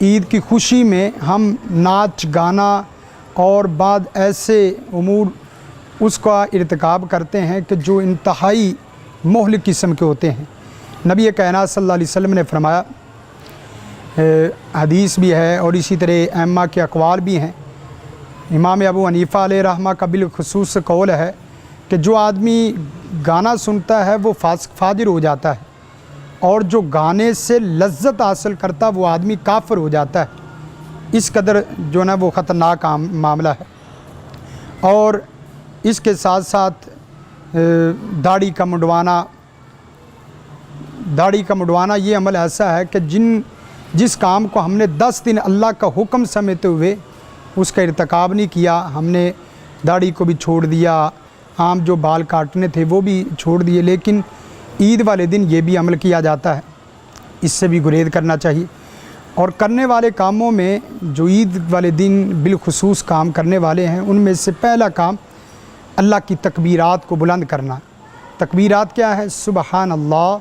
عید کی خوشی میں ہم ناچ گانا اور بعض ایسے امور اس کا ارتکاب کرتے ہیں کہ جو انتہائی مہلک قسم کے ہوتے ہیں۔ نبی کائنات صلی اللہ علیہ وسلم نے فرمایا، حدیث بھی ہے اور اسی طرح ائمہ کے اقوال بھی ہیں، امام ابو حنیفہ علیہ رحمہ کا بالخصوص قول ہے کہ جو آدمی گانا سنتا ہے وہ فاسق فاجر ہو جاتا ہے، اور جو گانے سے لذت حاصل کرتا وہ آدمی کافر ہو جاتا ہے۔ اس قدر جو نا وہ خطرناک معاملہ ہے۔ اور اس کے ساتھ ساتھ داڑھی کا منڈوانا یہ عمل ایسا ہے کہ جس کام کو ہم نے 10 دن اللہ کا حکم سمجھتے ہوئے اس کا ارتکاب نہیں کیا، ہم نے داڑھی کو بھی چھوڑ دیا، عام جو بال کاٹنے تھے وہ بھی چھوڑ دیے، لیکن عید والے دن یہ بھی عمل کیا جاتا ہے، اس سے بھی گریز کرنا چاہیے۔ اور کرنے والے کاموں میں جو عید والے دن بالخصوص کام کرنے والے ہیں، ان میں سے پہلا کام اللہ کی تکبیرات کو بلند کرنا۔ تکبیرات کیا ہے؟ سبحان اللہ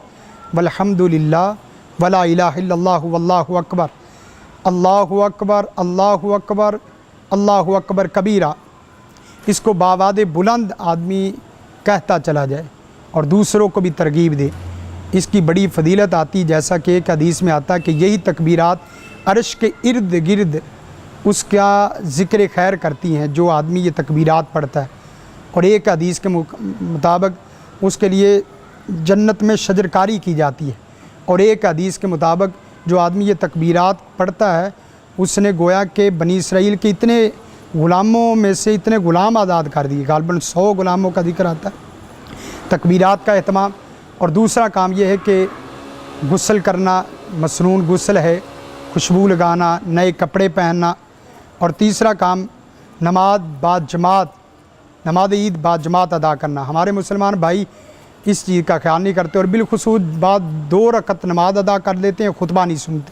والحمد للہ ولا الہ الا اللہ واللہ اکبر، اللہ اکبر اللہ اکبر اللہ اکبر کبیرہ۔ اس کو باواد بلند آدمی کہتا چلا جائے اور دوسروں کو بھی ترغیب دے۔ اس کی بڑی فضیلت آتی، جیسا کہ ایک حدیث میں آتا ہے کہ یہی تکبیرات عرش کے ارد گرد اس کا ذکر خیر کرتی ہیں جو آدمی یہ تکبیرات پڑھتا ہے۔ اور ایک حدیث کے مطابق اس کے لیے جنت میں شجرکاری کی جاتی ہے، اور ایک حدیث کے مطابق جو آدمی یہ تکبیرات پڑھتا ہے اس نے گویا کہ بنی اسرائیل کے اتنے غلاموں میں سے اتنے غلام آزاد کر دیے، غالباً 100 غلاموں کا ذکر آتا ہے۔ تکبیرات کا اہتمام۔ اور دوسرا کام یہ ہے کہ غسل کرنا، مسنون غسل ہے، خوشبو لگانا، نئے کپڑے پہننا۔ اور تیسرا کام نماز عید بعد جماعت ادا کرنا۔ ہمارے مسلمان بھائی اس چیز کا خیال نہیں کرتے، اور بالخصوص بعد 2 رکعت نماز ادا کر لیتے ہیں، خطبہ نہیں سنتے،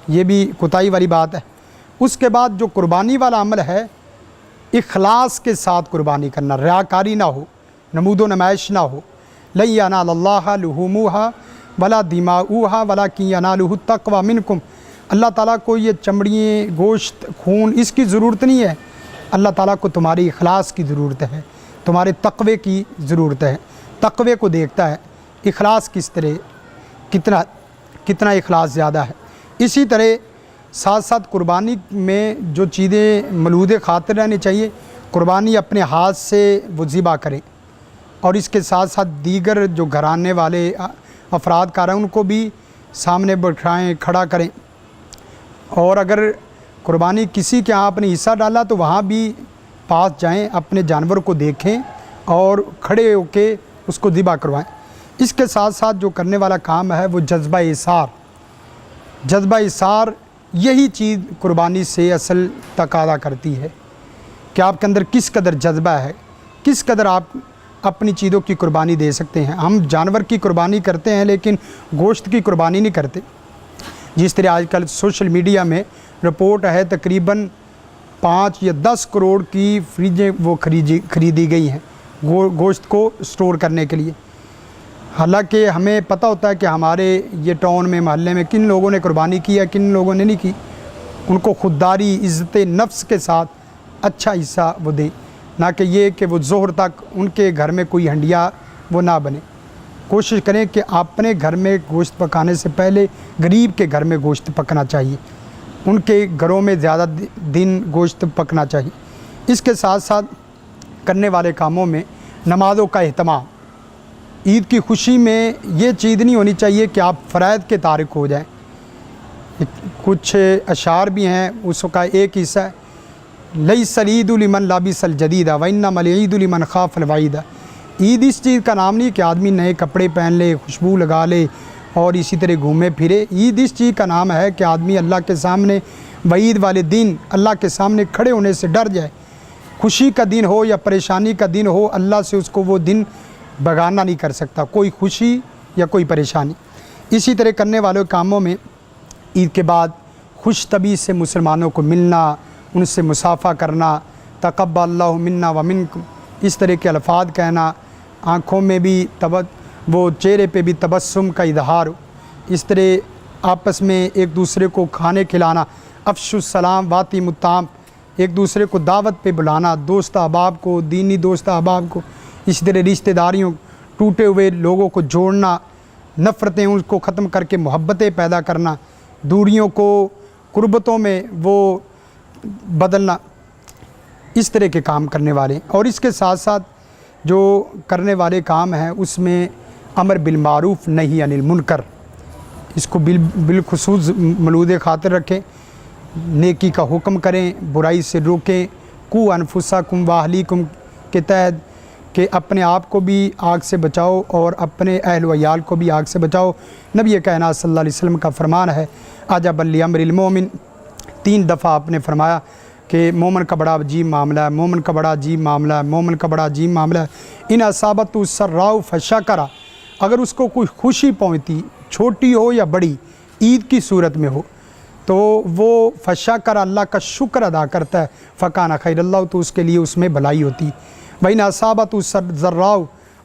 یہ بھی کوتاہی والی بات ہے۔ اس کے بعد جو قربانی والا عمل ہے، اخلاص کے ساتھ قربانی کرنا، ریاکاری نہ ہو، نمود و نمائش نہ ہو۔ لن ینال اللہ لحومها ولا دماؤها ولکن ینالہ التقوی منکم۔ اللہ تعالیٰ کو یہ چمڑییں، گوشت، خون اس کی ضرورت نہیں ہے، اللہ تعالیٰ کو تمہاری اخلاص کی ضرورت ہے، تمہارے تقوی کی ضرورت ہے۔ تقوی کو دیکھتا ہے، اخلاص کس طرح، کتنا اخلاص زیادہ ہے۔ اسی طرح ساتھ ساتھ قربانی میں جو چیزیں ملحوظ خاطر رہنی چاہیے، قربانی اپنے ہاتھ سے وہ ذبح کریں، اور اس کے ساتھ ساتھ دیگر جو گھرانے والے افراد کار ہیں ان کو بھی سامنے بٹھائیں، کھڑا کریں۔ اور اگر قربانی کسی کے ہاں اپنے حصہ ڈالا تو وہاں بھی پاس جائیں، اپنے جانور کو دیکھیں اور کھڑے ہو کے اس کو ذبح کروائیں۔ اس کے ساتھ ساتھ جو کرنے والا کام ہے وہ جذبہ اثار، یہی چیز قربانی سے اصل تقاضا کرتی ہے کہ آپ کے اندر کس قدر جذبہ ہے، کس قدر آپ اپنی چیزوں کی قربانی دے سکتے ہیں۔ ہم جانور کی قربانی کرتے ہیں لیکن گوشت کی قربانی نہیں کرتے۔ جس طرح آج کل سوشل میڈیا میں رپورٹ ہے تقریباً 5 یا 10 کروڑ کی فریجیں وہ خریدی گئی ہیں گوشت کو سٹور کرنے کے لیے۔ حالانکہ ہمیں پتہ ہوتا ہے کہ ہمارے یہ ٹاؤن میں، محلے میں کن لوگوں نے قربانی کی ہے، کن لوگوں نے نہیں کی۔ ان کو خودداری، عزت نفس کے ساتھ اچھا حصہ وہ دیں، نہ کہ یہ کہ وہ ظہر تک ان کے گھر میں کوئی ہنڈیا وہ نہ بنے۔ کوشش کریں کہ اپنے گھر میں گوشت پکانے سے پہلے غریب کے گھر میں گوشت پکنا چاہیے، ان کے گھروں میں زیادہ دن گوشت پکنا چاہیے۔ اس کے ساتھ ساتھ کرنے والے کاموں میں نمازوں کا اہتمام۔ عید کی خوشی میں یہ چیز نہیں ہونی چاہیے کہ آپ فرائض کے تارک ہو جائیں۔ کچھ اشعار بھی ہیں، اس کا ایک حصہ ہے لیس العید لمن لابس الجدید وانما العید لمن خاف الوعید۔ عید اس چیز کا نام نہیں کہ آدمی نئے کپڑے پہن لے، خوشبو لگا لے اور اسی طرح گھومے پھرے۔ عید اس چیز کا نام ہے کہ آدمی اللہ کے سامنے وعید والے دن اللہ کے سامنے کھڑے ہونے سے ڈر جائے۔ خوشی کا دن ہو یا پریشانی کا دن ہو، اللہ سے اس کو وہ دن بگانا نہیں کر سکتا، کوئی خوشی یا کوئی پریشانی۔ اسی طرح کرنے والے کاموں میں عید کے بعد خوش طبیعت سے مسلمانوں کو ملنا، ان سے مصافحہ کرنا، تقبل اللہ منا و منکم، اس طرح کے الفاظ کہنا، آنکھوں میں بھی وہ چہرے پہ بھی تبسم کا اظہار ہو، اس طرح آپس میں ایک دوسرے کو کھانے کھلانا۔ افشوا السلام واتیموا الطعام، ایک دوسرے کو دعوت پہ بلانا، دوست احباب کو، دینی دوست احباب کو، اسی طرح رشتہ داریوں، ٹوٹے ہوئے لوگوں کو جوڑنا، نفرتیں ان کو ختم کر کے محبتیں پیدا کرنا، دوریوں کو قربتوں میں وہ بدلنا، اس طرح کے کام کرنے والے ہیں۔ اور اس کے ساتھ ساتھ جو کرنے والے کام ہیں اس میں امر بالمعروف نہی عن المنکر، اس کو بالخصوص ملود خاطر رکھیں، نیکی کا حکم کریں، برائی سے روکیں، قوا انفسکم واہلیکم کے تحت کہ اپنے آپ کو بھی آگ سے بچاؤ اور اپنے اہل و عیال کو بھی آگ سے بچاؤ۔ نبی کائنات صلی اللہ علیہ وسلم کا فرمان ہے عجبا لامر المومن، 3 دفعہ آپ نے فرمایا کہ مومن کا بڑا عجیب معاملہ ہے، مومن کا بڑا عجیب معاملہ ہے، مومن کا بڑا عجیب معاملہ ہے۔ ان اصابت السراء فشکر، اگر اس کو کوئی خوشی پہنچتی، چھوٹی ہو یا بڑی، عید کی صورت میں ہو تو وہ فشکر، اللہ کا شکر ادا کرتا ہے، فکان خیر اللہ، تو اس کے لیے اس میں بھلائی ہوتی۔ وَإِنْ اصابت الضراء،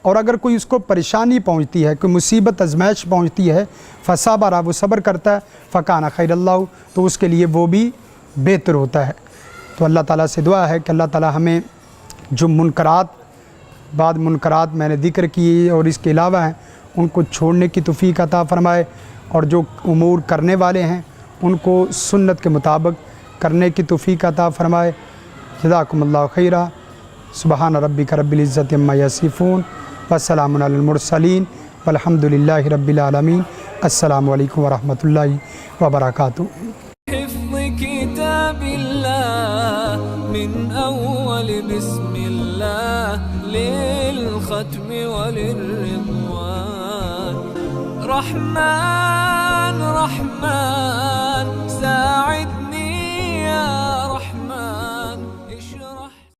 اور اگر کوئی اس کو پریشانی پہنچتی ہے، کوئی مصیبت ازمائش پہنچتی ہے، فصبر، وہ صبر کرتا ہے، فکان خیر اللہ، تو اس کے لیے وہ بھی بہتر ہوتا ہے۔ تو اللہ تعالیٰ سے دعا ہے کہ اللہ تعالیٰ ہمیں جو بعد منکرات میں نے ذکر کیے اور اس کے علاوہ ہیں ان کو چھوڑنے کی توفیق عطا فرمائے، اور جو امور کرنے والے ہیں ان کو سنت کے مطابق کرنے کی توفیق عطا فرمائے۔ جزاکم اللہ خیرا، سبحان ربک رب العزت عما یصفون، وسلام علی المرسلین، والحمد للہ رب العالمین۔ السلام علیکم ورحمۃ اللہ وبرکاتہ۔ حفظ كتاب الله من أول بسم الله للختم وللرضوان، رحمن رحمن ساعدني يا رحمن.